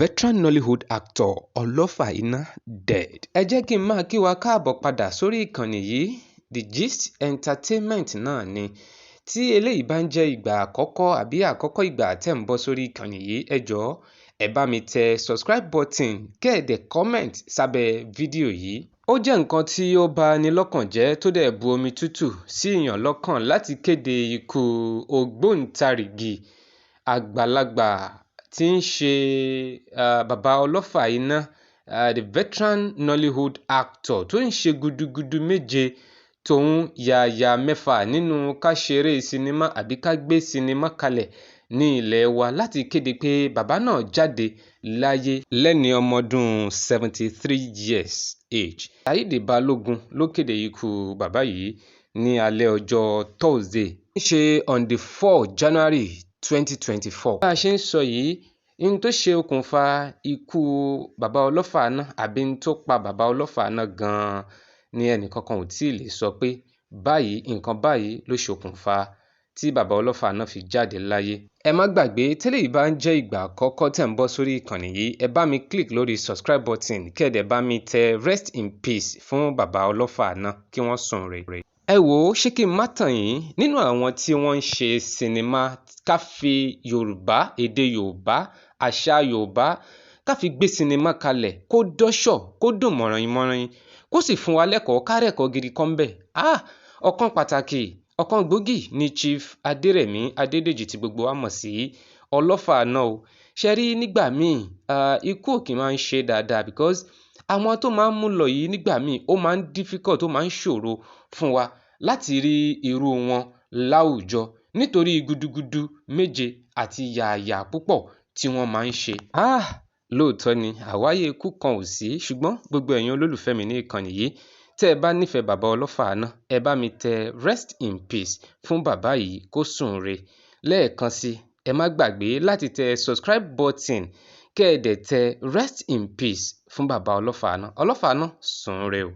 veteran Nollywood actor Olofa dead. Ẹ jẹ́ kí n máa kí wa káàbọ̀ padà sórí ìkànnì yìí, The Gist Entertainment náà ni. Tí eléyìí bá ń jẹ́ ìgbà àkọ́kọ́ àbí àkọ́kọ́ ìgbà tẹ́ ń bọ̀ sórí ìkànnì yìí, ẹ jọ̀ọ́ ẹ bá mi tẹ subscribe button kẹ́ ẹ dẹ̀ comment sábẹ́ fídíò yìí. Ó jẹ́ nǹkan tí ó bà ni lọ́kàn jẹ́ tó dẹ̀ bu omi tútù sí èèyàn lọ́kàn láti kéde ikú ògbóǹtarìgì àgbàlagbà tí ń ṣe bàbá Olfa the veteran Nollywood actor tó ń ṣe gudugudu méje tòun yàyà mẹ́fà nínú ká ṣeré sinimá àbí ká gbé sinimá kalẹ̀ ní ilẹ̀ wa láti kéde pé bàbá náà jáde láyé lẹ́ni ọmọ ọdún 73 years age. Saheed Balogun ló kéde ikú bàbá yìí ní alẹ́ ọjọ́ Thursday, ń ṣe on the 4 January 2024. Bá a ṣe ń sọ yìí, n tó ṣe okùnfà ikú bàbá Olfa náà àbí n tó pa bàbá Olfa náà gan-an ni ẹnìkankan ò tí ì lè sọ pé báyìí nǹkan báyìí ló ṣokùnfà tí bàbá Olfa náà fi jáde láyé. Ẹ má gbàgbé, tẹ́lẹ̀ yìí bá ń jẹ́ ìgbà àkọ́kọ́ tẹ́ ń bọ̀ sórí ìkànnì yìí, ẹ bá mi click lórí subscribe button kẹ́ẹ̀dẹ̀ bá mi tẹ rest in peace fún bàbá Olfa náà kí wọ́n sùn re. Ẹ wò ó, ṣé kí n má tàn yín, nínú àwọn tí wọ́n ń ṣe sinimá ká fi Yorùbá, èdè Yorùbá, àṣà Yorùbá ká fi gbé sinimá kalẹ̀ kó dọ́ṣọ̀, kó dùn mọ̀ràn-mọ̀ràn, kó sì fún wa lẹ́kọ̀ọ́ kárẹ̀kọ́ gidi kan bẹ̀. Ọ̀kan pàtàkì, ọ̀kan gbòógì ni Chief Adérẹ̀mí Adédèjì tí gbogbo wa mọ̀ sí Olofa náà o. Ṣé rí nígbà míì ikú òkè máa ń ṣe dáadáa because àwọn tó máa ń mú lọ yìí nígbà míì ó máa ń difficult, ó máa ń ṣòro fún wa láti rí irú wọn láwùjọ nítorí gudugudu méje àti yàyà púpọ̀ tí wọ́n máa ń ṣe. Lóòótọ́ ni àwáyé ikú kan ò sí, ṣùgbọ́n gbogbo ẹ̀yin olólùfẹ́ mi ní ìkànnì yìí, tẹ́ ẹ bá nífẹ̀ẹ́ bàbá Olfa náà, ẹ bá mi tẹ rest in peace fún bàbá yìí kó sùn re. Lẹ́ẹ̀kan sí, ẹ má gbàgbé láti tẹ subscribe button kẹ́ ẹ dẹ̀ tẹ rest in peace fún bàbá Olfa náà. Olfa náà sùn re o.